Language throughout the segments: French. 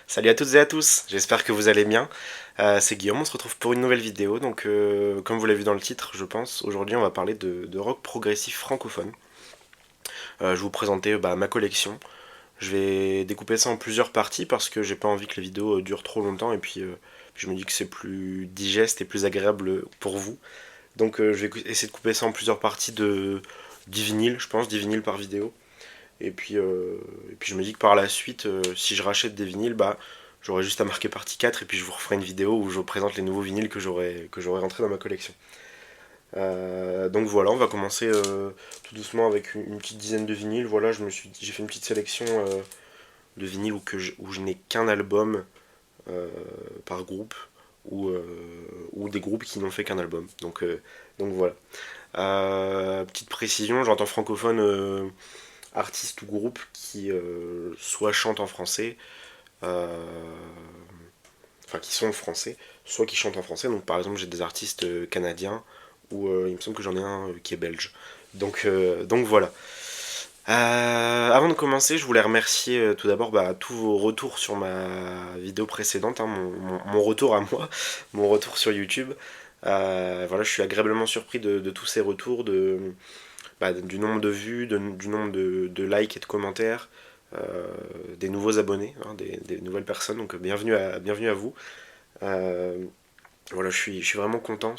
Salut à toutes et à tous, j'espère que vous allez bien. C'est Guillaume, on se retrouve pour une nouvelle vidéo. Donc, comme vous l'avez vu dans le titre, je pense, aujourd'hui on va parler de rock progressif francophone. Je vais vous présenter ma collection. Je vais découper ça en plusieurs parties parce que j'ai pas envie que les vidéos durent trop longtemps et puis je me dis que c'est plus digeste et plus agréable pour vous. Donc, je vais essayer de couper ça en plusieurs parties de 10 vinyles, je pense, 10 vinyles par vidéo. Et puis je me dis que par la suite, si je rachète des vinyles, j'aurai juste à marquer partie 4 et puis je vous referai une vidéo où je vous présente les nouveaux vinyles que j'aurai rentrés dans ma collection. Donc voilà, on va commencer tout doucement avec une petite dizaine de vinyles. Voilà, j'ai fait une petite sélection de vinyles où je n'ai qu'un album par groupe ou des groupes qui n'ont fait qu'un album. Donc voilà. Petite précision, j'entends francophone artistes ou groupes qui soit chantent en français, euh, enfin qui sont français, soit qui chantent en français. Donc par exemple j'ai des artistes canadiens ou il me semble que j'en ai un qui est belge. Donc voilà. Avant de commencer, je voulais remercier tout d'abord tous vos retours sur ma vidéo précédente, hein, mon retour à moi, mon retour sur YouTube. Voilà, je suis agréablement surpris de tous ces retours, du nombre de vues, du nombre de likes et de commentaires, des nouveaux abonnés, hein, des nouvelles personnes. Donc bienvenue à vous. Euh, voilà, je suis vraiment content.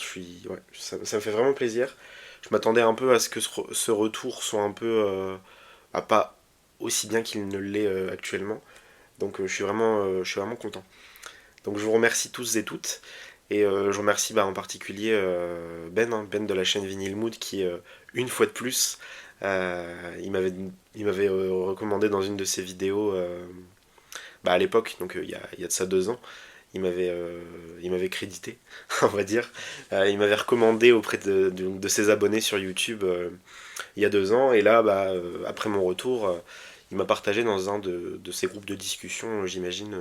Ouais, ça me fait vraiment plaisir. Je m'attendais un peu à ce que ce retour soit un peu pas aussi bien qu'il ne l'est actuellement. Donc je suis vraiment content. Donc je vous remercie tous et toutes. Et je remercie en particulier Ben, hein, Ben de la chaîne Vinyl Mood qui, une fois de plus, il m'avait recommandé dans une de ses vidéos à l'époque, donc il y a de ça 2 ans, il m'avait crédité, on va dire. Il m'avait recommandé auprès de ses abonnés sur YouTube il y a 2 ans, et là, après mon retour, il m'a partagé dans un de ses groupes de discussion, j'imagine,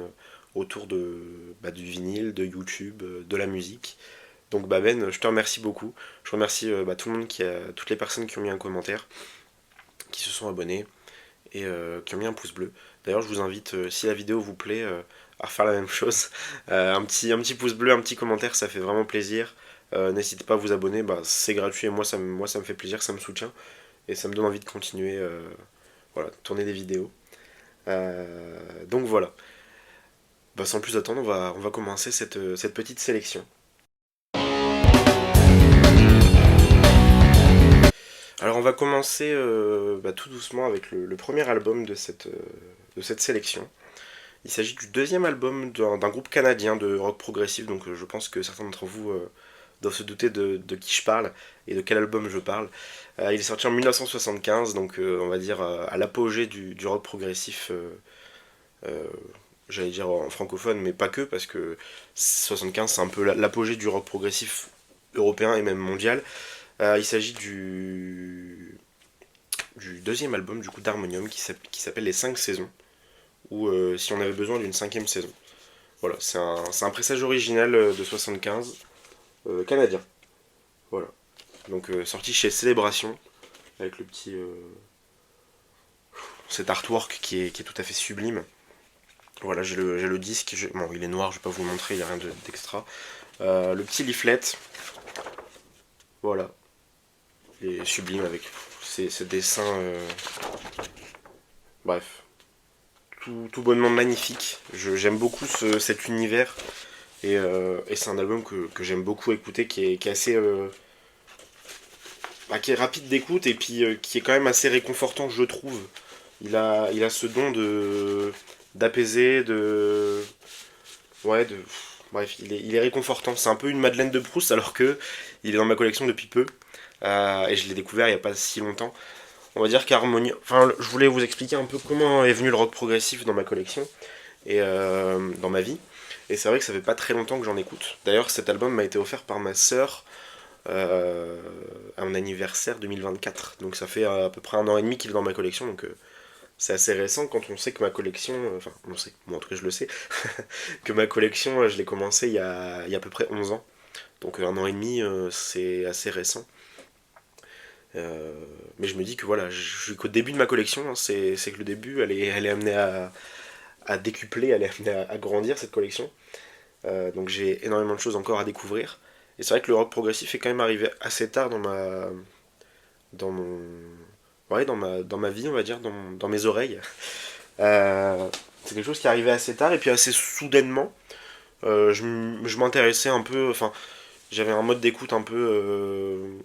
autour du vinyle, de YouTube, de la musique. Donc Ben, je te remercie beaucoup. Je remercie tout le monde toutes les personnes qui ont mis un commentaire, qui se sont abonnés et qui ont mis un pouce bleu. D'ailleurs, je vous invite, si la vidéo vous plaît, à refaire la même chose. Un petit pouce bleu, un petit commentaire, ça fait vraiment plaisir. N'hésitez pas à vous abonner, c'est gratuit et moi ça me fait plaisir, ça me soutient et ça me donne envie de continuer, voilà, tourner des vidéos. Donc voilà. Sans plus attendre, on va commencer cette petite sélection. Alors on va commencer tout doucement avec le premier album de cette sélection. Il s'agit du deuxième album d'un groupe canadien de rock progressif, donc je pense que certains d'entre vous doivent se douter de qui je parle et de quel album je parle. Il est sorti en 1975, donc on va dire à l'apogée du rock progressif, euh, j'allais dire en francophone, mais pas que, parce que 75 c'est un peu l'apogée du rock progressif européen et même mondial. Il s'agit du deuxième album du coup d'Harmonium qui s'appelle Les 5 saisons, ou si on avait besoin d'une cinquième saison. Voilà, c'est un pressage original de 75, canadien. Voilà. Donc sorti chez Célébration, avec cet artwork qui est tout à fait sublime. Voilà, j'ai le disque, bon il est noir, je vais pas vous le montrer, il n'y a rien d'extra. Le petit leaflet, voilà, il est sublime avec ces dessins, bref, tout bonnement magnifique. J'aime beaucoup cet univers et c'est un album que j'aime beaucoup écouter, qui est assez, qui est rapide d'écoute et puis qui est quand même assez réconfortant, je trouve. Il a ce don d'apaiser, ouais, bref, il est réconfortant. C'est un peu une Madeleine de Proust alors que il est dans ma collection depuis peu et je l'ai découvert il n'y a pas si longtemps. On va dire qu'Harmonie. Enfin, je voulais vous expliquer un peu comment est venu le rock progressif dans ma collection et dans ma vie. Et c'est vrai que ça fait pas très longtemps que j'en écoute. D'ailleurs, cet album m'a été offert par ma sœur euh, à mon anniversaire 2024. Donc ça fait à peu près 1 an et demi qu'il est dans ma collection. Donc c'est assez récent quand on sait que ma collection. Enfin, on sait, moi en tout cas je le sais, que ma collection, je l'ai commencé il y a à peu près 11 ans. Donc 1 an et demi, c'est assez récent. Euh, mais je me dis que voilà, je suis qu'au début de ma collection, hein, c'est que le début, elle est amenée à décupler, elle est amenée à grandir cette collection. Donc j'ai énormément de choses encore à découvrir. Et c'est vrai que le rock progressif est quand même arrivé assez tard dans mon, ouais, dans ma vie, on va dire, dans mes oreilles. C'est quelque chose qui est arrivé assez tard et puis assez soudainement. Je m'intéressais un peu, enfin, j'avais un mode d'écoute un peu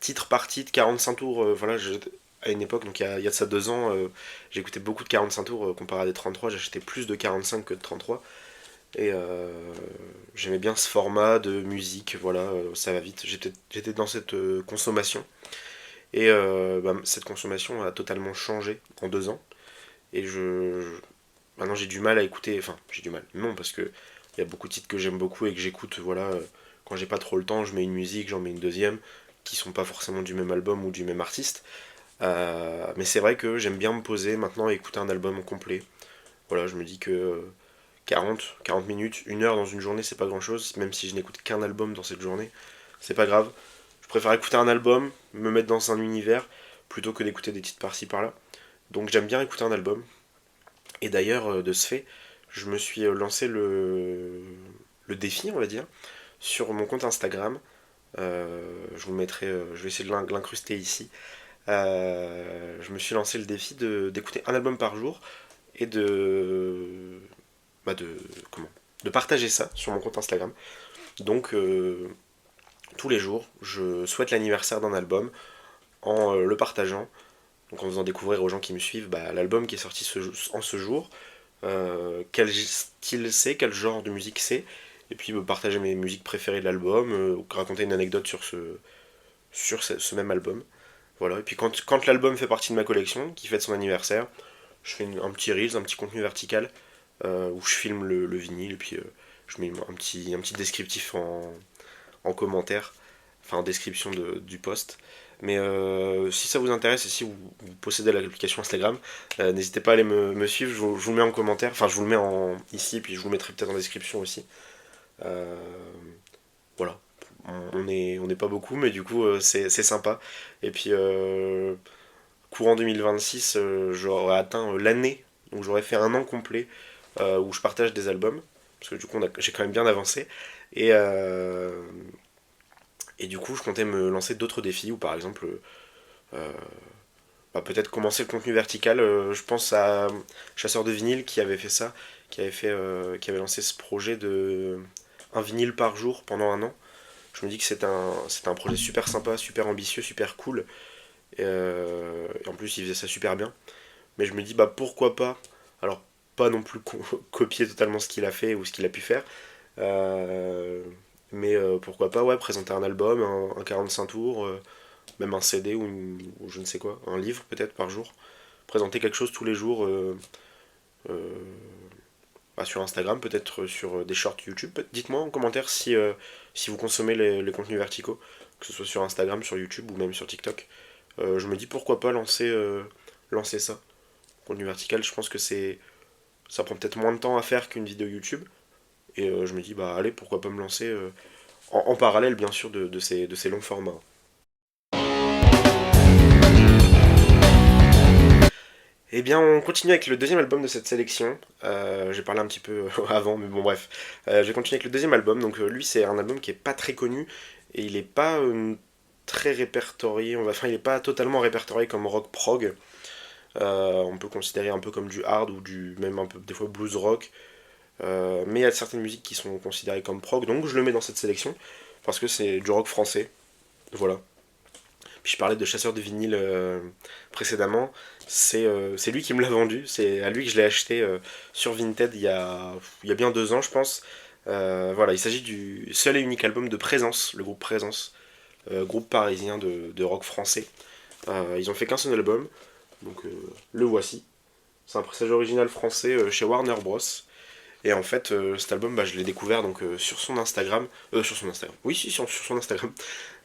titre par titre, 45 tours. Voilà, à une époque, donc il y a de ça 2 ans, j'écoutais beaucoup de 45 tours comparé à des 33. J'achetais plus de 45 que de 33. Et j'aimais bien ce format de musique, voilà, ça va vite. J'étais dans cette consommation. Et bah, cette consommation a totalement changé en 2 ans. Et maintenant j'ai du mal à écouter, enfin j'ai du mal, non, parce que il y a beaucoup de titres que j'aime beaucoup et que j'écoute, voilà, quand j'ai pas trop le temps, je mets une musique, j'en mets une deuxième, qui sont pas forcément du même album ou du même artiste. Mais c'est vrai que j'aime bien me poser maintenant et écouter un album en complet. Voilà, je me dis que 40 minutes, 1 heure dans une journée, c'est pas grand chose, même si je n'écoute qu'un album dans cette journée, c'est pas grave. Je préfère écouter un album, me mettre dans un univers, plutôt que d'écouter des titres par-ci par-là. Donc j'aime bien écouter un album. Et d'ailleurs, de ce fait, je me suis lancé le défi, on va dire, sur mon compte Instagram. Je vous le mettrai, je vais essayer de l'incruster ici. Je me suis lancé le défi d'écouter un album par jour et bah de, comment, de partager ça sur mon compte Instagram. Donc, tous les jours, je souhaite l'anniversaire d'un album en le partageant, donc en faisant découvrir aux gens qui me suivent bah, l'album qui est sorti en ce jour, quel style c'est, quel genre de musique c'est, et puis partager mes musiques préférées de l'album, raconter une anecdote sur ce même album. Voilà, et puis quand l'album fait partie de ma collection, qui fête son anniversaire, je fais un petit Reels, un petit contenu vertical, où je filme le vinyle, et puis je mets un petit descriptif en commentaire, enfin en description du post. Mais si ça vous intéresse et si vous possédez l'application Instagram, n'hésitez pas à aller me suivre, je vous le mets en commentaire, enfin je vous le mets ici, puis je vous le mettrai peut-être en description aussi. Euh, voilà, on est pas beaucoup, mais du coup c'est sympa. Et puis courant 2026, j'aurai atteint l'année, donc j'aurai fait un an complet où je partage des albums, parce que du coup j'ai quand même bien avancé. Et, et du coup, je comptais me lancer d'autres défis, ou par exemple, euh, bah, peut-être commencer le contenu vertical. Je pense à Chasseur de vinyle qui avait fait ça, qui avait lancé ce projet de un vinyle par jour pendant un an. Je me dis que c'est un projet super sympa, super ambitieux, super cool. Et en plus, il faisait ça super bien. Mais je me dis, bah pourquoi pas. Alors, pas non plus copier totalement ce qu'il a fait ou ce qu'il a pu faire. Euh, mais pourquoi pas, ouais, présenter un album, un 45 tours, même un CD ou je ne sais quoi, un livre peut-être par jour. Présenter quelque chose tous les jours euh, bah, sur Instagram, peut-être sur des shorts YouTube. Dites-moi en commentaire si vous consommez les contenus verticaux, que ce soit sur Instagram, sur YouTube ou même sur TikTok. Je me dis pourquoi pas lancer ça. Contenu vertical, je pense que ça prend peut-être moins de temps à faire qu'une vidéo YouTube. Et je me dis, bah allez, pourquoi pas me lancer en parallèle, bien sûr, de ces longs formats. Eh bien, on continue avec le deuxième album de cette sélection. J'ai parlé un petit peu avant, mais bon, bref. Je vais continuer avec le deuxième album. Donc, lui, c'est un album qui est pas très connu et il est pas très répertorié. Enfin, il est pas totalement répertorié comme rock prog. On peut considérer un peu comme du hard ou même un peu des fois blues rock. Mais il y a certaines musiques qui sont considérées comme prog, donc je le mets dans cette sélection parce que c'est du rock français. Voilà. Puis je parlais de Chasseur de vinyle précédemment. C'est lui qui me l'a vendu. C'est à lui que je l'ai acheté sur Vinted il y a bien 2 ans, je pense. Voilà, il s'agit du seul et unique album de Présence, le groupe Présence, groupe parisien de rock français. Ils ont fait qu'un seul album, donc le voici. C'est un pressage original français chez Warner Bros. Et en fait, cet album, bah, je l'ai découvert donc sur son Instagram. Sur son Instagram. Oui, si, sur son Instagram.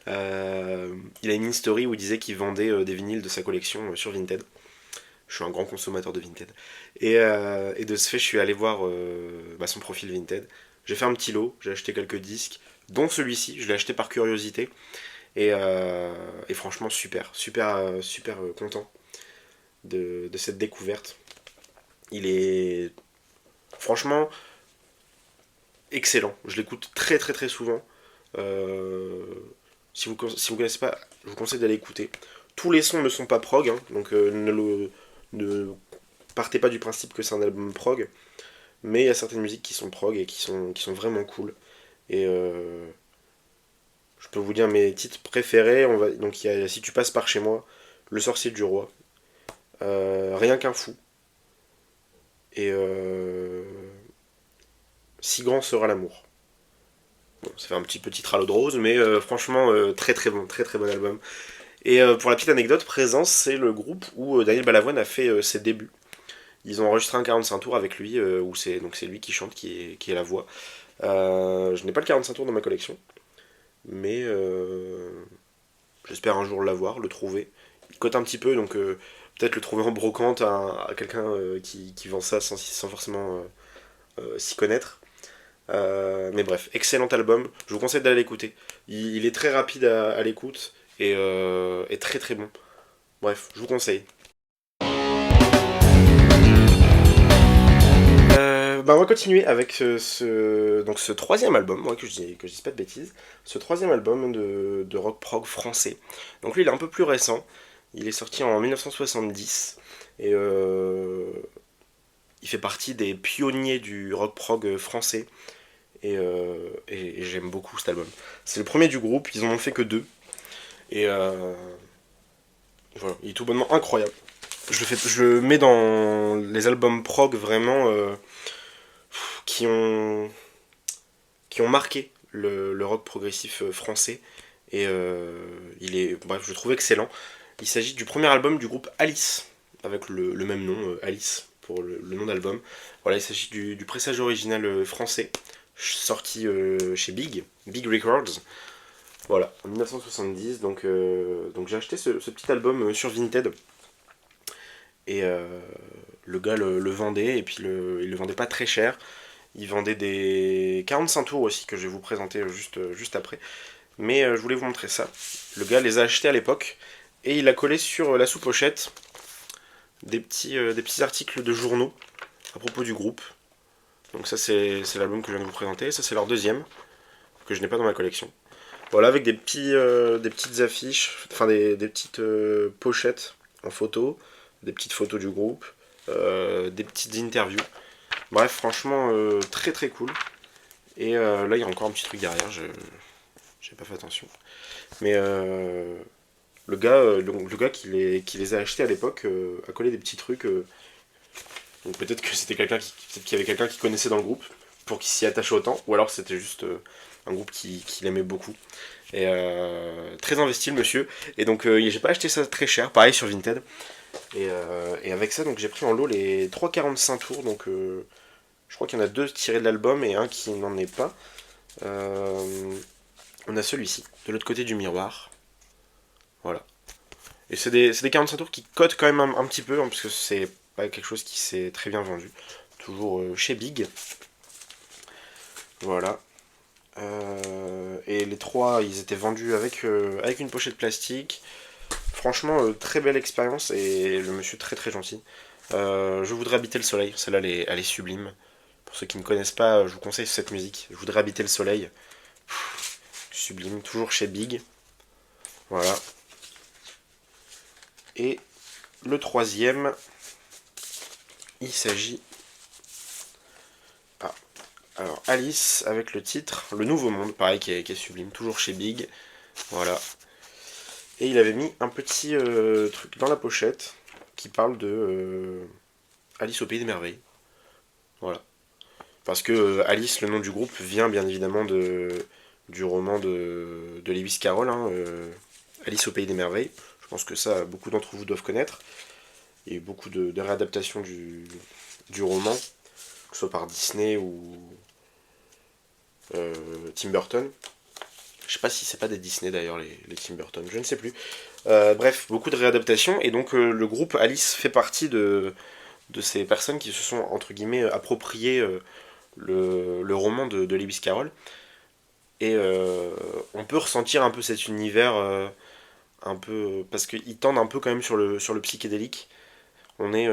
Il a une story où il disait qu'il vendait des vinyles de sa collection sur Vinted. Je suis un grand consommateur de Vinted. Et de ce fait, je suis allé voir bah, son profil Vinted. J'ai fait un petit lot, j'ai acheté quelques disques, dont celui-ci, je l'ai acheté par curiosité. Et franchement, super, super, super content de cette découverte. Il est Franchement, excellent. Je l'écoute très très très souvent. Euh, si vous connaissez pas, je vous conseille d'aller écouter. Tous les sons ne sont pas prog, hein, donc ne partez pas du principe que c'est un album prog, mais il y a certaines musiques qui sont prog et qui sont vraiment cool. Et je peux vous dire mes titres préférés. Donc il y a Si tu passes par chez moi, Le sorcier du roi, Rien qu'un fou, et Si grand sera l'amour. Bon, ça fait un petit titre à l'eau de rose, mais franchement, très très bon, très très bon album. Et pour la petite anecdote, Présence, c'est le groupe où Daniel Balavoine a fait ses débuts. Ils ont enregistré un 45 tours avec lui, où c'est lui qui chante, qui est la voix. Je n'ai pas le 45 tours dans ma collection, mais j'espère un jour l'avoir, le trouver. Il cote un petit peu, donc peut-être le trouver en brocante à quelqu'un qui vend ça sans forcément s'y connaître. Mais bref, excellent album, je vous conseille d'aller l'écouter. Il est très rapide à l'écoute et très très bon. Bref, je vous conseille. On va continuer avec donc ce troisième album, moi que je dise pas de bêtises, ce troisième album de rock prog français. Donc lui il est un peu plus récent, il est sorti en 1970 et il fait partie des pionniers du rock prog français et j'aime beaucoup cet album. C'est le premier du groupe, ils en ont fait que deux et voilà, il est tout bonnement incroyable. Je le mets dans les albums prog vraiment qui ont, qui ont marqué le rock progressif français. Et bref, je le trouve excellent. Il s'agit du premier album du groupe Alice, avec le même nom, Alice, pour le nom d'album. Voilà, il s'agit du pressage original français, sorti chez Big Records. Voilà, en 1970. Donc j'ai acheté ce petit album sur Vinted. Et le gars le vendait, et puis il le vendait pas très cher. Il vendait des 45 tours aussi, que je vais vous présenter juste après. Mais je voulais vous montrer ça. Le gars les a achetés à l'époque, et il a collé sur la sous-pochette des petits articles de journaux à propos du groupe. Donc ça c'est l'album que je viens de vous présenter, ça c'est leur deuxième, que je n'ai pas dans ma collection. Voilà, avec des petites affiches, enfin des petites pochettes en photo, des petites photos du groupe, des petites interviews. Bref, franchement, très très cool. Et là, il y a encore un petit truc derrière, j'ai pas fait attention. Mais le gars qui les a achetés à l'époque a collé des petits trucs. Donc peut-être que c'était peut-être qu'il y avait quelqu'un qui connaissait dans le groupe pour qu'il s'y attache autant, ou alors c'était juste un groupe qui l'aimait beaucoup. Et très investi le monsieur. Et donc j'ai pas acheté ça très cher, pareil sur Vinted. Et avec ça, donc j'ai pris en lot les 3,45 tours. Donc je crois qu'il y en a deux tirés de l'album et un qui n'en est pas. On a celui-ci, de l'autre côté du miroir. Voilà. Et c'est des 45 tours qui cotent quand même un petit peu, hein, parce que c'est pas quelque chose qui s'est très bien vendu. Toujours chez Big. Voilà. Et les trois, ils étaient vendus avec une pochette plastique. Franchement, très belle expérience et le monsieur très très gentil. Je voudrais habiter le soleil, celle-là elle est sublime. Pour ceux qui ne connaissent pas, je vous conseille cette musique. Je voudrais habiter le soleil. Sublime, toujours chez Big. Voilà. Et le troisième, il s'agit... Ah, alors Alice avec le titre Le Nouveau Monde, pareil, qui est sublime, toujours chez Big. Voilà. Et il avait mis un petit truc dans la pochette qui parle de Alice au Pays des Merveilles. Voilà. Parce que Alice, le nom du groupe, vient bien évidemment du roman de Lewis Carroll, hein, Alice au Pays des Merveilles. Je pense que ça, beaucoup d'entre vous doivent connaître. Il y a eu beaucoup de réadaptations du roman, que ce soit par Disney ou Tim Burton. Je sais pas si c'est pas des Disney d'ailleurs, les Tim Burton, je ne sais plus. Bref, beaucoup de réadaptations, et donc le groupe Alice fait partie de ces personnes qui se sont, entre guillemets, appropriées le roman de Lewis Carroll. Et on peut ressentir un peu cet univers, un peu, parce qu'ils tendent un peu quand même sur le psychédélique. On est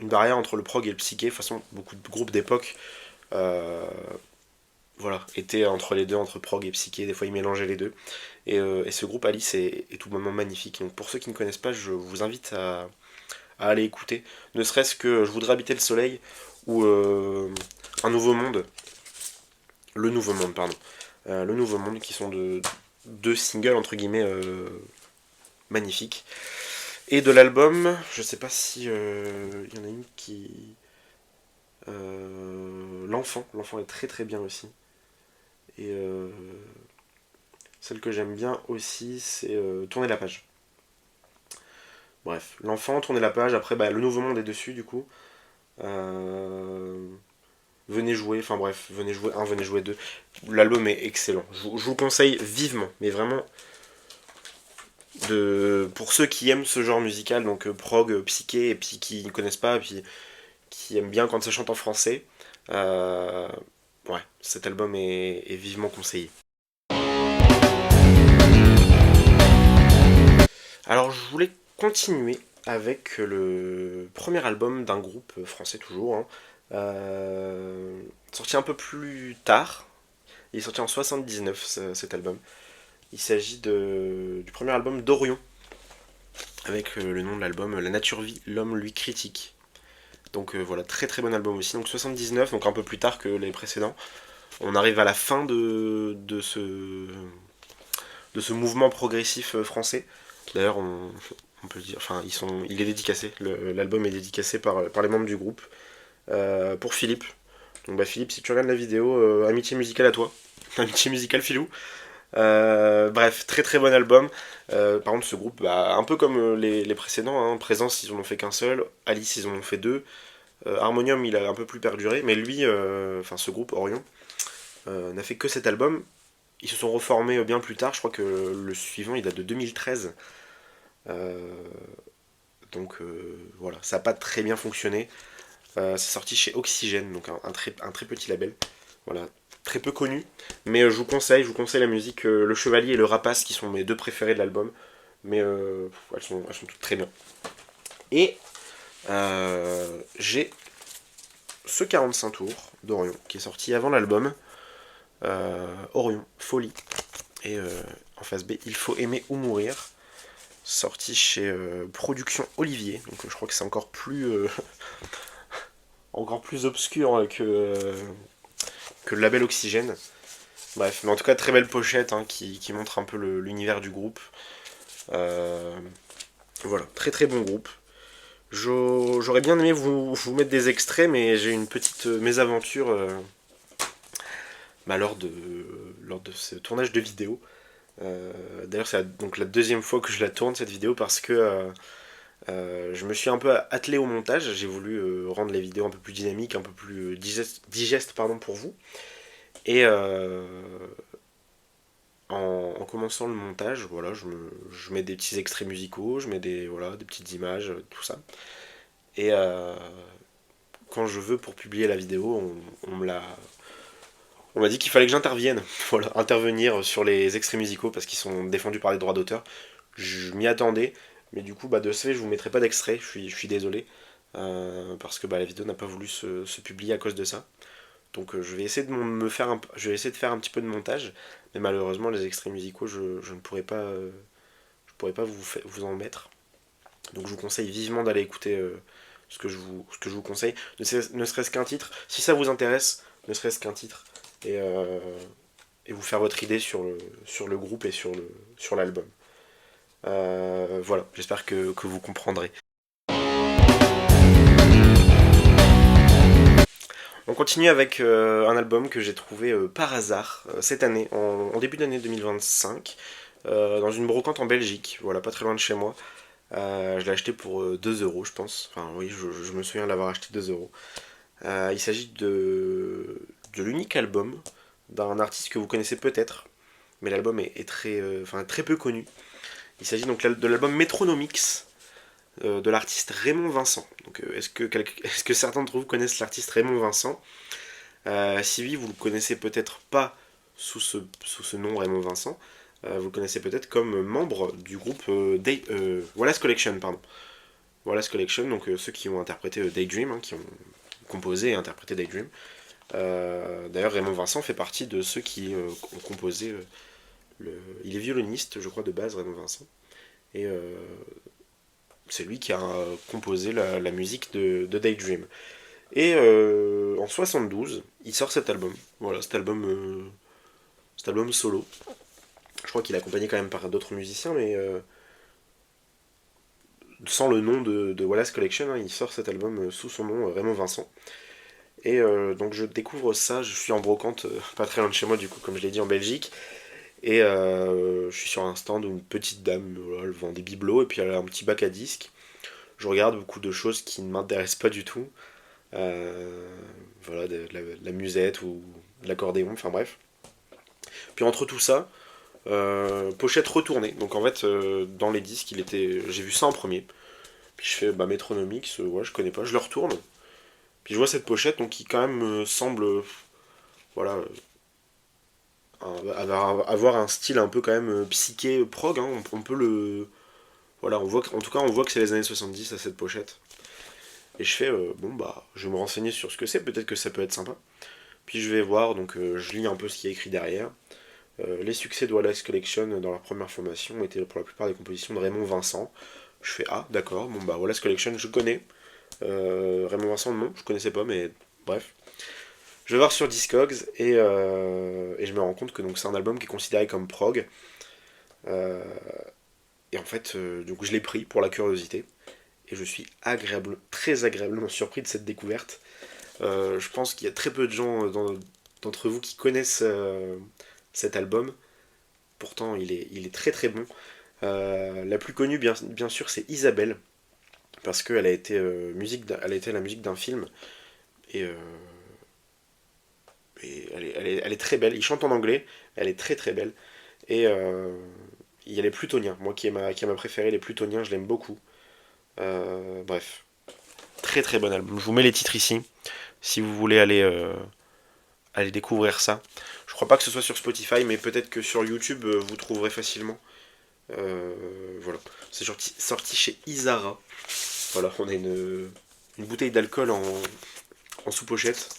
une barrière entre le prog et le psyché. De toute façon, beaucoup de groupes d'époque voilà, étaient entre les deux, entre prog et psyché. Des fois, ils mélangeaient les deux. Et ce groupe Alice est tout bonnement magnifique. Donc pour ceux qui ne connaissent pas, je vous invite à aller écouter. Ne serait-ce que Je voudrais habiter le soleil ou Un nouveau monde. Le nouveau monde, pardon. Le nouveau monde, qui sont deux singles entre guillemets magnifiques. Et de l'album, je sais pas si il y en a une qui l'enfant est très très bien aussi. Et celle que j'aime bien aussi, c'est Tourner la page. Bref, l'enfant, Tourner la page. Après, bah, le nouveau monde est dessus du coup. Euh, Venez jouer, enfin bref, venez jouer un, venez jouer deux. L'album est excellent. Je vous conseille vivement, mais vraiment, pour ceux qui aiment ce genre musical, donc prog, psyché, et puis qui ne connaissent pas, et puis qui aiment bien quand ça chante en français, euh, ouais, cet album est vivement conseillé. Alors je voulais continuer avec le premier album d'un groupe français toujours, hein, sorti un peu plus tard. Il est sorti en 79 cet album. Il s'agit du premier album d'Orion, avec le nom de l'album La nature vit, l'homme lui critique. Donc voilà, très très bon album aussi. Donc 79, donc un peu plus tard que les précédents. On arrive à la fin de ce mouvement progressif français. D'ailleurs, on peut le dire, enfin, il est dédicacé. L'album est dédicacé par les membres du groupe. Pour Philippe. Donc bah Philippe, si tu regardes la vidéo, amitié musicale à toi. Amitié musicale Philou. Bref, très très bon album. Par contre, ce groupe, bah, un peu comme les précédents, hein, Présence, ils en ont fait qu'un seul. Alice, ils en ont fait deux. Harmonium, il a un peu plus perduré. Mais lui, enfin ce groupe, Orion, n'a fait que cet album. Ils se sont reformés bien plus tard. Je crois que le suivant, il date de 2013. Euh, donc voilà, ça n'a pas très bien fonctionné. C'est sorti chez Oxygène, donc un très petit label. Voilà, très peu connu. Mais je vous conseille la musique Le Chevalier et Le Rapace, qui sont mes deux préférés de l'album. Mais elles sont toutes très bien. Et j'ai ce 45 tours d'Orion, qui est sorti avant l'album. Orion, Folie. Et en face B, Il faut aimer ou mourir. Sorti chez Production Olivier. Donc je crois que c'est encore plus obscur que le label Oxygène. Bref, mais en tout cas, très belle pochette hein, qui montre un peu l'univers du groupe. Euh, voilà, très très bon groupe. J'aurais bien aimé vous mettre des extraits, mais j'ai une petite mésaventure bah, lors de ce tournage de vidéo. D'ailleurs, c'est donc la deuxième fois que je la tourne cette vidéo parce que je me suis un peu attelé au montage. J'ai voulu rendre les vidéos un peu plus dynamiques, un peu plus digestes pardon, pour vous. Et en commençant le montage, voilà, je mets des petits extraits musicaux, je mets des petites images, tout ça. Et quand je veux pour publier la vidéo, on m'a dit qu'il fallait que j'intervienne, voilà, intervenir sur les extraits musicaux parce qu'ils sont défendus par les droits d'auteur. Je m'y attendais, mais du coup, bah, de ce fait, je vous mettrai pas d'extrait, je suis désolé, parce que bah, la vidéo n'a pas voulu se publier à cause de ça. Donc je vais essayer je vais essayer de faire un petit peu de montage, mais malheureusement les extraits musicaux, je ne pourrai pas, je pourrais pas vous en mettre. Donc je vous conseille vivement d'aller écouter ce que je vous conseille, ne serait-ce qu'un titre. Si ça vous intéresse, ne serait-ce qu'un titre, et, euh, et vous faire votre idée sur le groupe et sur l'album. Voilà, j'espère que vous comprendrez. On continue avec un album que j'ai trouvé par hasard cette année, en début d'année 2025, dans une brocante en Belgique, voilà, pas très loin de chez moi. Je l'ai acheté pour 2 euros, je pense. Enfin, oui, je me souviens l'avoir acheté 2 euros. Il s'agit de l'unique album d'un artiste que vous connaissez peut-être, mais l'album est très peu connu. Il s'agit donc de l'album Metronomics de l'artiste Raymond Vincent. Donc, est-ce que certains d'entre vous connaissent l'artiste Raymond Vincent? Si oui, vous le connaissez peut-être pas sous ce nom Raymond Vincent. Vous le connaissez peut-être comme membre du groupe Wallace Collection, pardon. Wallace Collection, donc ceux qui ont interprété Daydream, hein, qui ont composé et interprété Daydream. D'ailleurs, Raymond Vincent fait partie de ceux qui ont composé. Il est violoniste, je crois, de base, Raymond Vincent. Et c'est lui qui a composé la musique de Daydream. Et en 72, il sort cet album. Voilà, cet album solo. Je crois qu'il est accompagné quand même par d'autres musiciens, mais sans le nom de Wallace Collection, hein, il sort cet album sous son nom, Raymond Vincent. Et donc je découvre ça, je suis en brocante, pas très loin de chez moi du coup, comme je l'ai dit, en Belgique. Et je suis sur un stand où une petite dame, voilà, elle vend des bibelots, et puis elle a un petit bac à disques. Je regarde beaucoup de choses qui ne m'intéressent pas du tout. Voilà, de la musette ou de l'accordéon, enfin bref. Puis entre tout ça, pochette retournée. Donc en fait, dans les disques, j'ai vu ça en premier. Puis je fais bah, Metronomics, ouais, je connais pas, je le retourne. Puis je vois cette pochette, donc qui quand même semble, voilà, avoir un style un peu quand même psyché prog. Hein. On peut le, voilà, en tout cas, on voit que c'est les années 70 à cette pochette. Et je fais, bon bah, je vais me renseigner sur ce que c'est, peut-être que ça peut être sympa. Puis je vais voir, donc je lis un peu ce qui est écrit derrière. Les succès de Wallace Collection dans leur première formation étaient pour la plupart des compositions de Raymond Vincent. Je fais, ah d'accord, bon bah Wallace Collection je connais. Raymond Vincent non, je connaissais pas, mais bref. Je vais voir sur Discogs et je me rends compte que donc, c'est un album qui est considéré comme prog. Euh, et en fait, du coup je l'ai pris pour la curiosité. Et je suis très agréablement surpris de cette découverte. Je pense qu'il y a très peu de gens d'entre vous qui connaissent cet album. Pourtant, il est très très bon. La plus connue, bien sûr, c'est Isabelle. Parce qu'elle a été, elle a été la musique d'un film. Et, elle est très belle. Il chante en anglais. Elle est très très belle. Et il y a les Plutoniens. Moi qui est ma préférée, les Plutoniens, je l'aime beaucoup. Bref. Très très bon album. Je vous mets les titres ici. Si vous voulez aller découvrir ça. Je crois pas que ce soit sur Spotify, mais peut-être que sur YouTube, vous trouverez facilement. Voilà. C'est sorti chez Isara. Voilà, on a une bouteille d'alcool en sous-pochette.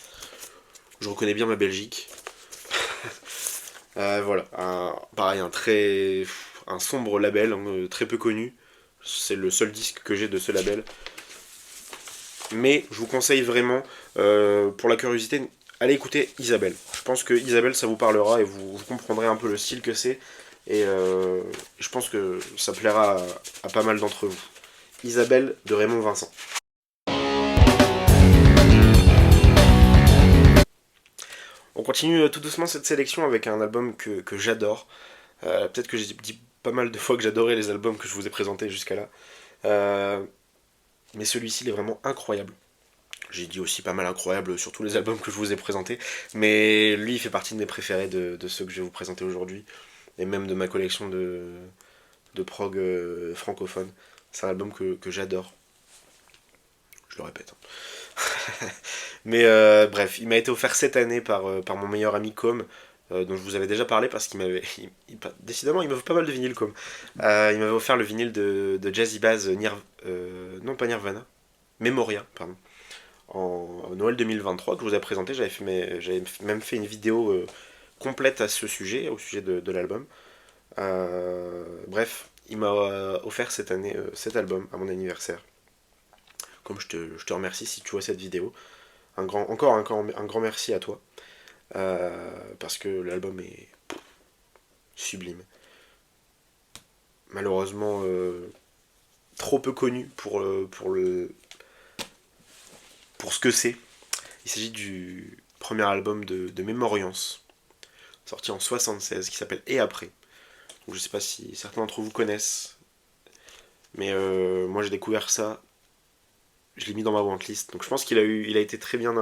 Je reconnais bien ma Belgique. Voilà, pareil, un sombre label, hein, très peu connu. C'est le seul disque que j'ai de ce label. Mais je vous conseille vraiment, pour la curiosité, allez écouter Isabelle. Je pense que Isabelle, ça vous parlera et vous comprendrez un peu le style que c'est. Et je pense que ça plaira à pas mal d'entre vous. Isabelle de Raymond Vincent. On continue tout doucement cette sélection avec un album que j'adore. Peut-être que j'ai dit pas mal de fois que j'adorais les albums que je vous ai présentés jusqu'à là. Mais celui-ci, il est vraiment incroyable. J'ai dit aussi pas mal incroyable sur tous les albums que je vous ai présentés. Mais lui, il fait partie de mes préférés de ceux que je vais vous présenter aujourd'hui. Et même de ma collection de prog francophone. C'est un album que j'adore. Je le répète. Mais bref, il m'a été offert cette année par mon meilleur ami Com, dont je vous avais déjà parlé parce qu'il m'avait. Décidément, il m'offre pas mal de vinyles Com. Il m'avait offert le vinyle de Jazzy Bass non pas Nirvana, Memoria, pardon. En Noël 2023 que je vous ai présenté, j'avais même fait une vidéo complète à ce sujet, au sujet de l'album. Bref, il m'a offert cette année cet album à mon anniversaire. Comme je te remercie si tu vois cette vidéo. Encore un grand merci à toi. Parce que l'album est sublime. Malheureusement, trop peu connu pour ce que c'est. Il s'agit du premier album de Memoriance, sorti en 76, qui s'appelle Et après. Donc, je sais pas si certains d'entre vous connaissent, mais moi j'ai découvert ça, je l'ai mis dans ma wantlist. Donc je pense il a été très bien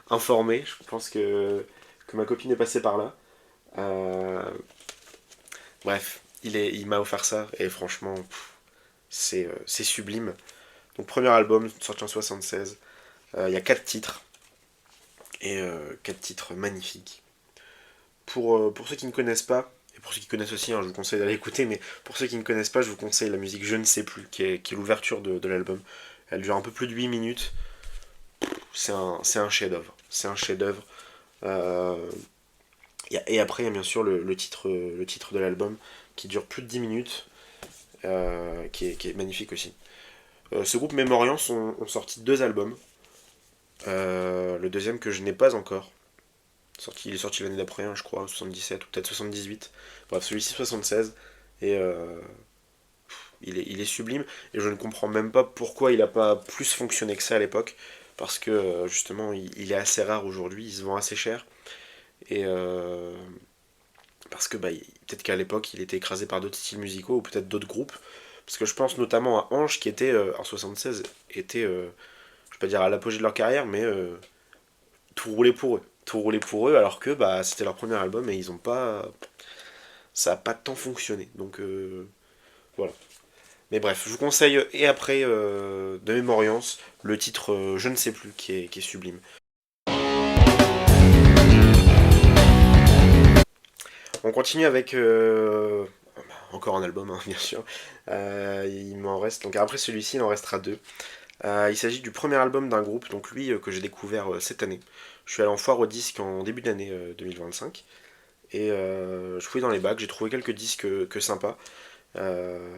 informé. Je pense que ma copine est passée par là. Euh, Bref, il m'a offert ça et franchement, c'est sublime. Donc premier album sorti en 76. Il y a 4 titres et 4 titres magnifiques. Pour ceux qui ne connaissent pas, Et pour ceux qui connaissent aussi, hein, je vous conseille d'aller écouter, mais pour ceux qui ne connaissent pas, je vous conseille la musique Je ne sais plus, qui est l'ouverture de l'album. Elle dure un peu plus de 8 minutes. C'est un chef-d'œuvre. C'est un chef-d'œuvre. Euh, et après, il y a bien sûr le titre de l'album qui dure plus de 10 minutes, qui est magnifique aussi. Ce groupe Mémoriance ont sorti 2 albums. Le deuxième que je n'ai pas encore. Il est sorti l'année d'après, hein, je crois, 77 ou peut-être 78. Bref, celui-ci 76. Et il est sublime. Et je ne comprends même pas pourquoi il n'a pas plus fonctionné que ça à l'époque. Parce que justement, il est assez rare aujourd'hui, il se vend assez cher. Et parce que peut-être qu'à l'époque, il était écrasé par d'autres styles musicaux ou peut-être d'autres groupes. Parce que je pense notamment à Ange qui était, en 76, était, je vais pas dire à l'apogée de leur carrière, mais tout roulait pour eux. Tout roulait pour eux, alors que c'était leur premier album et ils ont pas. Ça a pas tant fonctionné. Donc voilà. Mais bref, je vous conseille, et après, de Mémoriance, le titre Je ne sais plus, qui est sublime. On continue avec encore un album, hein, bien sûr. Il m'en reste. Donc après celui-ci, il en restera 2. Il s'agit du premier album d'un groupe, donc lui que j'ai découvert cette année. Je suis allé en foire au disque en début d'année 2025. Et je fouillais dans les bacs, j'ai trouvé quelques disques que sympas. Euh,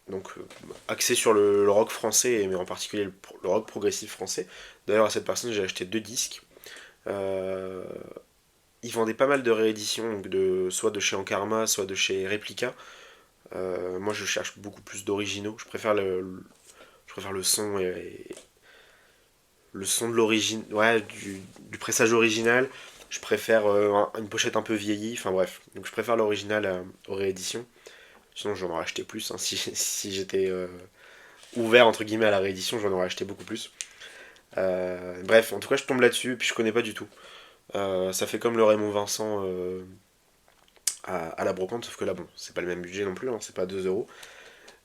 donc axé sur le rock français, mais en particulier le rock progressif français. D'ailleurs à cette personne j'ai acheté 2 disques. Euh, Ils vendaient pas mal de rééditions, donc soit de chez Enkarma, soit de chez Replica. Moi je cherche beaucoup plus d'originaux, je préfère le son le son de l'origine, ouais, du pressage original. Je préfère une pochette un peu vieillie, enfin bref. Donc je préfère l'original aux rééditions. Sinon j'en aurais acheté plus, hein. Si j'étais ouvert entre guillemets à la réédition, j'en aurais acheté beaucoup plus. Bref, en tout cas je tombe là-dessus, puis je connais pas du tout. Ça fait comme le Raymond Vincent à la brocante, sauf que là bon, c'est pas le même budget non plus, hein, c'est pas 2 euros.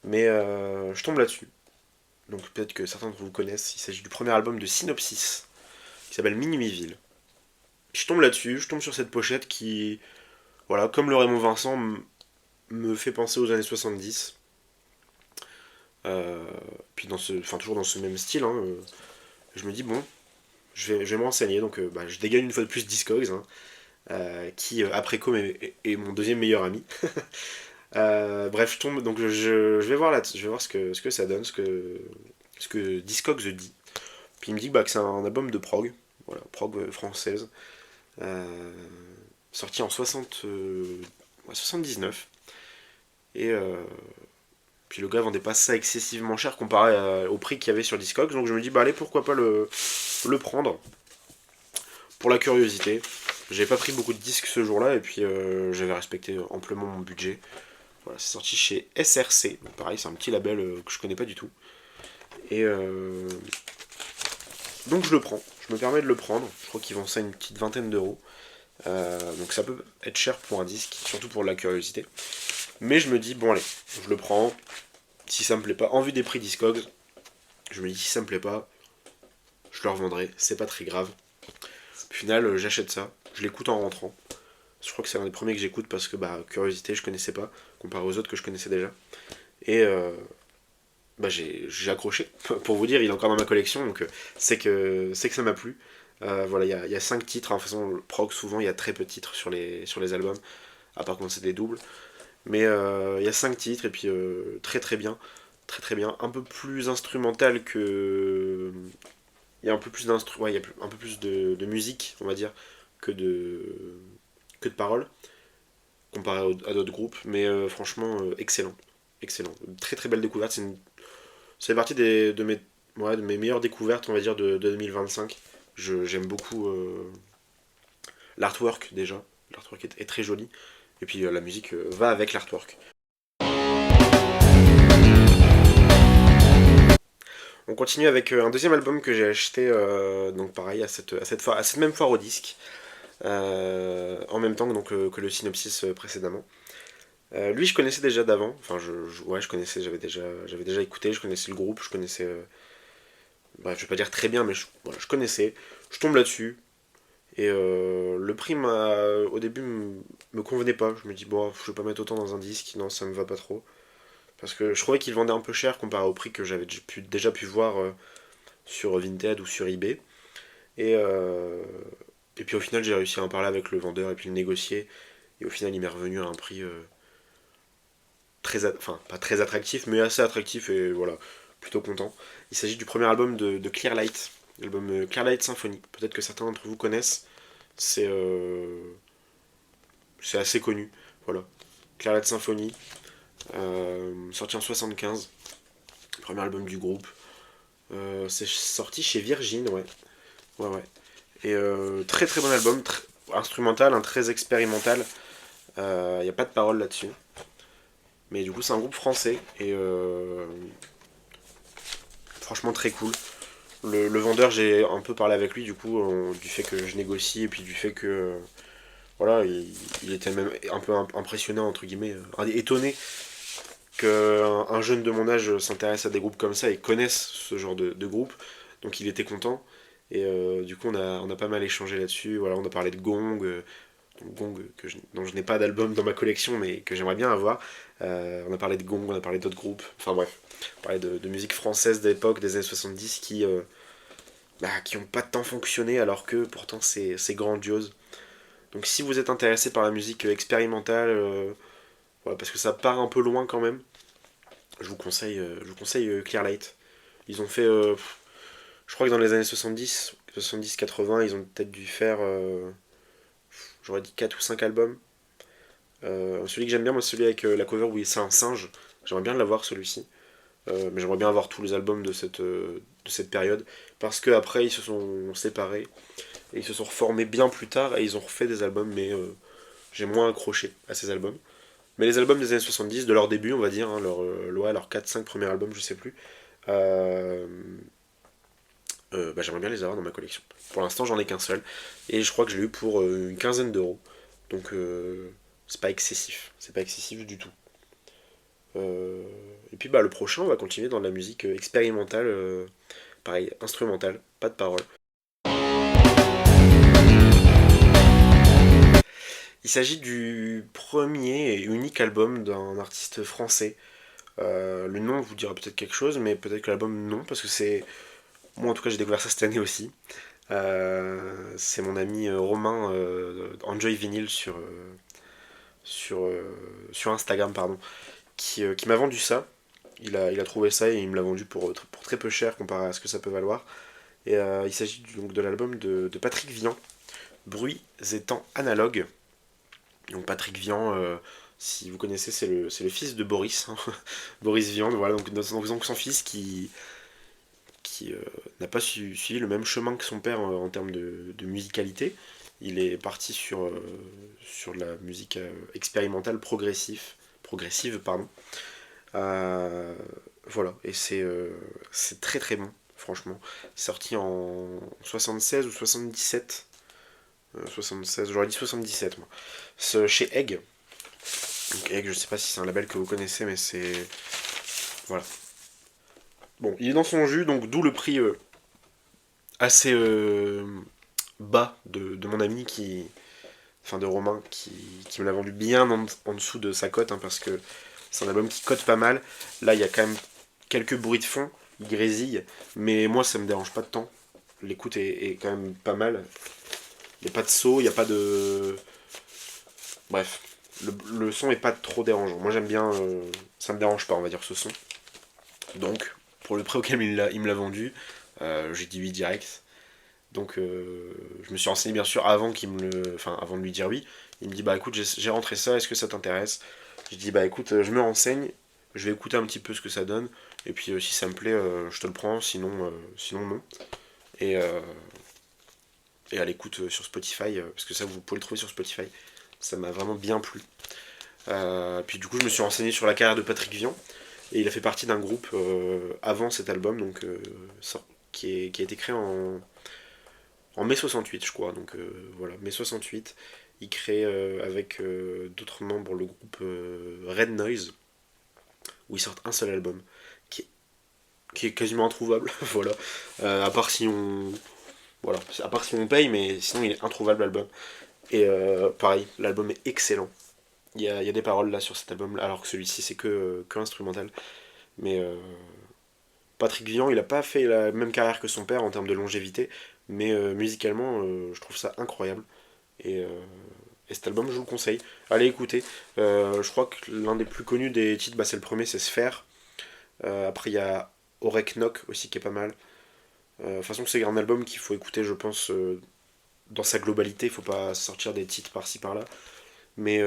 Mais je tombe là-dessus. Donc peut-être que certains d'entre vous connaissent, il s'agit du premier album de Synopsis, qui s'appelle Minuitville. Je tombe là-dessus, je tombe sur cette pochette qui, voilà, comme le Raymond Vincent, me fait penser aux années 70. Puis toujours dans ce même style, hein, je me dis, bon, je vais me renseigner, donc je dégaine une fois de plus Discogs, hein, qui, après Com, est mon deuxième meilleur ami. Bref, je tombe, donc je vais voir là, je vais voir ce que ça donne, ce que Discogs dit. Puis il me dit que c'est un album de prog, voilà, prog française, euh, sorti en 79. Et puis le gars vendait pas ça excessivement cher comparé au prix qu'il y avait sur Discogs, donc je me dis allez, pourquoi pas le prendre pour la curiosité. J'avais pas pris beaucoup de disques ce jour-là et puis j'avais respecté amplement mon budget. Voilà, c'est sorti chez SRC, donc pareil, c'est un petit label que je connais pas du tout. Et donc je le prends, je me permets de le prendre. Je crois qu'ils vendent ça une petite vingtaine d'euros. Donc ça peut être cher pour un disque, surtout pour la curiosité. Mais je me dis, bon allez, je le prends. Si ça me plaît pas, en vue des prix Discogs, je me dis si ça me plaît pas, je le revendrai, c'est pas très grave. Au final, j'achète ça, je l'écoute en rentrant. Je crois que c'est un des premiers que j'écoute parce que curiosité, je connaissais pas, comparé aux autres que je connaissais déjà. Et j'ai accroché. Pour vous dire, il est encore dans ma collection, donc c'est que ça m'a plu. Voilà, il y a 5 titres. En façon, le prog, souvent, il y a très peu de titres sur les albums, à part quand c'est des doubles. Mais il y a 5 titres, et puis très très bien. Très très bien. Un peu plus instrumental que. Il y a un peu plus il y a un peu plus de musique, on va dire, que de paroles, comparé à d'autres groupes. Mais franchement, excellent. Excellent. Très très belle découverte. C'est partie de mes meilleures découvertes, on va dire, de 2025. J'aime beaucoup l'artwork déjà. L'artwork est très joli. Et puis la musique va avec l'artwork. On continue avec un deuxième album que j'ai acheté, donc pareil, à cette même foire au disque. En même temps que le synopsis précédemment. Lui, je connaissais déjà d'avant. Enfin, ouais, je connaissais, j'avais déjà écouté, je connaissais le groupe, je connaissais. Bref, je vais pas dire très bien, mais voilà, je connaissais. Je tombe là-dessus. Et le prix au début me convenait pas. Je me dis bon, je vais pas mettre autant dans un disque, non ça me va pas trop. Parce que je trouvais qu'il vendait un peu cher comparé au prix que j'avais déjà pu voir sur Vinted ou sur eBay. Et, euh, et puis au final j'ai réussi à en parler avec le vendeur et puis le négocier. Et au final il m'est revenu à un prix enfin pas très attractif mais assez attractif et voilà, plutôt content. Il s'agit du premier album de Clearlight, l'album Clearlight Symphony. Peut-être que certains d'entre vous connaissent. C'est c'est assez connu. Voilà. Clearlight Symphony, sorti en 75, premier album du groupe. C'est sorti chez Virgin, ouais. Ouais, ouais. Et très très bon album, instrumental, très expérimental. Il n'y a pas de paroles là-dessus. Mais du coup, c'est un groupe français et franchement très cool. Le vendeur, j'ai un peu parlé avec lui du coup, du fait que je négocie et puis du fait que voilà, il était même un peu impressionné, entre guillemets, étonné qu'un jeune de mon âge s'intéresse à des groupes comme ça et connaisse ce genre de groupe. Donc il était content. Et du coup, on a pas mal échangé là-dessus. Voilà, on a parlé de Gong, dont je n'ai pas d'album dans ma collection, mais que j'aimerais bien avoir. On a parlé de Gong, on a parlé d'autres groupes. Enfin bref, on parlait de musique française d'époque, des années 70, qui ont pas tant fonctionné, alors que pourtant c'est grandiose. Donc si vous êtes intéressé par la musique expérimentale, voilà, parce que ça part un peu loin quand même, je vous conseille Clearlight. Ils ont fait, je crois que dans les années 70-80, ils ont peut-être dû faire, j'aurais dit 4 ou 5 albums. Celui que j'aime bien, moi, c'est celui avec la cover où c'est un singe. J'aimerais bien l'avoir celui-ci. Mais j'aimerais bien avoir tous les albums de cette période. Parce qu'après, ils se sont séparés. Et ils se sont reformés bien plus tard. Et ils ont refait des albums, mais j'ai moins accroché à ces albums. Mais les albums des années 70, de leur début, on va dire, hein, leur 4-5 premiers albums, je sais plus, euh, j'aimerais bien les avoir dans ma collection. Pour l'instant, j'en ai qu'un seul. Et je crois que je l'ai eu pour une quinzaine d'euros. Donc, c'est pas excessif. C'est pas excessif du tout. Et puis, le prochain, on va continuer dans de la musique expérimentale. Pareil, instrumentale, pas de paroles. Il s'agit du premier et unique album d'un artiste français. Le nom vous dira peut-être quelque chose, mais peut-être que l'album non, parce que c'est. Moi en tout cas, j'ai découvert ça cette année aussi. C'est mon ami Romain Enjoy Vinyl sur Instagram, pardon, qui m'a vendu ça. Il a trouvé ça et il me l'a vendu pour très peu cher comparé à ce que ça peut valoir. Et il s'agit donc de l'album de Patrick Vian, Bruits et temps analogues. Donc Patrick Vian, si vous connaissez, c'est le fils de Boris, hein. Boris Vian, voilà, donc son fils qui n'a pas suivi le même chemin que son père en termes de musicalité. Il est parti sur la musique expérimentale progressive, pardon. Euh, voilà, et c'est très très bon, franchement. C'est sorti en 76 ou 77. 76, j'aurais dit 77 moi. C'est chez Egg. Donc Egg, je sais pas si c'est un label que vous connaissez, mais c'est. Voilà. Bon, il est dans son jus, donc d'où le prix assez bas de mon ami enfin de Romain, qui me l'a vendu bien en dessous de sa cote, hein, parce que c'est un album qui cote pas mal. Là, il y a quand même quelques bruits de fond, il grésille, mais moi, ça me dérange pas de temps. L'écoute est quand même pas mal. Il n'y a pas de saut, il n'y a pas de. Bref, le son est pas trop dérangeant. Moi, j'aime bien. Ça me dérange pas, on va dire, ce son. Donc, pour le prix auquel il me l'a vendu, j'ai dit oui direct. Donc je me suis renseigné bien sûr avant de lui dire oui. Il me dit bah écoute j'ai rentré ça, est-ce que ça t'intéresse? Je dis bah écoute je me renseigne, je vais écouter un petit peu ce que ça donne, et puis si ça me plaît je te le prends, sinon non. Et, euh, et à l'écoute sur Spotify, parce que ça vous pouvez le trouver sur Spotify, ça m'a vraiment bien plu. Puis du coup je me suis renseigné sur la carrière de Patrick Vian, et il a fait partie d'un groupe avant cet album, donc qui a été créé en mai 68 je crois, donc voilà, mai 68, il crée avec d'autres membres le groupe Red Noise, où ils sortent un seul album, qui est, qui est quasiment introuvable, voilà, à part si Voilà, à part si on paye, mais sinon il est introuvable l'album. Et pareil, l'album est excellent. Il y a des paroles là sur cet album, alors que celui-ci c'est que instrumental. Mais Patrick Vian, il a pas fait la même carrière que son père en termes de longévité, mais musicalement, je trouve ça incroyable. Et, euh, et cet album, je vous le conseille. Allez écouter. Je crois que l'un des plus connus des titres, bah, c'est le premier, c'est Sphère. Après, il y a Orek Knock aussi qui est pas mal. De toute façon, c'est un album qu'il faut écouter, je pense, dans sa globalité. Il faut pas sortir des titres par-ci par-là. Mais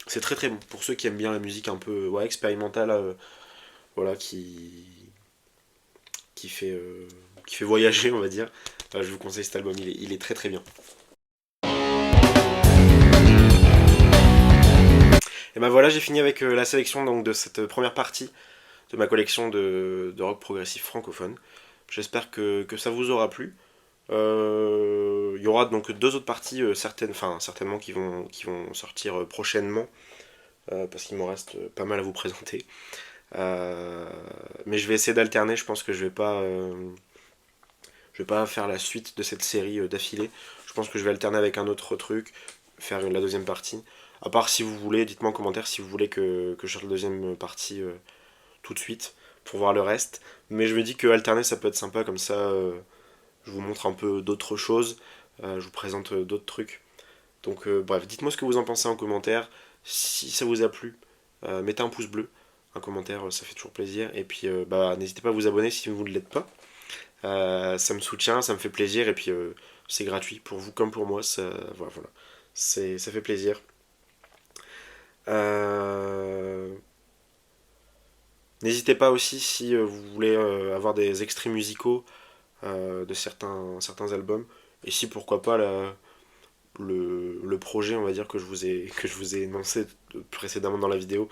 c'est très très bon. Pour ceux qui aiment bien la musique un peu ouais, expérimentale, voilà, qui fait, euh, qui fait voyager, on va dire. Je vous conseille cet album, il est très très bien. Et ben voilà, j'ai fini avec la sélection donc, de cette première partie de ma collection de rock progressif francophone. J'espère que ça vous aura plu. Il y aura donc deux autres parties certainement qui vont sortir prochainement parce qu'il m'en reste pas mal à vous présenter. Mais je vais essayer d'alterner. Je pense que je vais pas faire la suite de cette série d'affilée. Je pense que je vais alterner avec un autre truc, faire la deuxième partie. À part si vous voulez, dites-moi en commentaire si vous voulez que je fasse la deuxième partie tout de suite pour voir le reste. Mais je me dis que alterner ça peut être sympa comme ça. Je vous montre un peu d'autres choses. Je vous présente d'autres trucs. Donc bref, dites-moi ce que vous en pensez en commentaire. Si ça vous a plu, mettez un pouce bleu. Un commentaire, ça fait toujours plaisir. Et puis bah, n'hésitez pas à vous abonner si vous ne l'êtes pas. Ça me soutient, ça me fait plaisir. Et puis c'est gratuit pour vous comme pour moi. Voilà. Ça fait plaisir. Euh, N'hésitez pas aussi si vous voulez avoir des extraits musicaux de certains albums. Et si pourquoi pas le projet, on va dire, que je vous ai énoncé précédemment dans la vidéo,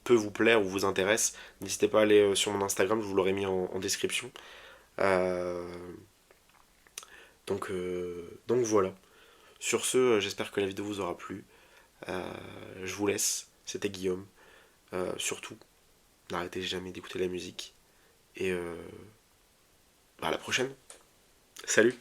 peut vous plaire ou vous intéresse, n'hésitez pas à aller sur mon Instagram, je vous l'aurai mis en description. Euh, donc voilà. Sur ce, j'espère que la vidéo vous aura plu. Je vous laisse. C'était Guillaume. Surtout, n'arrêtez jamais d'écouter la musique. Et à la prochaine. Salut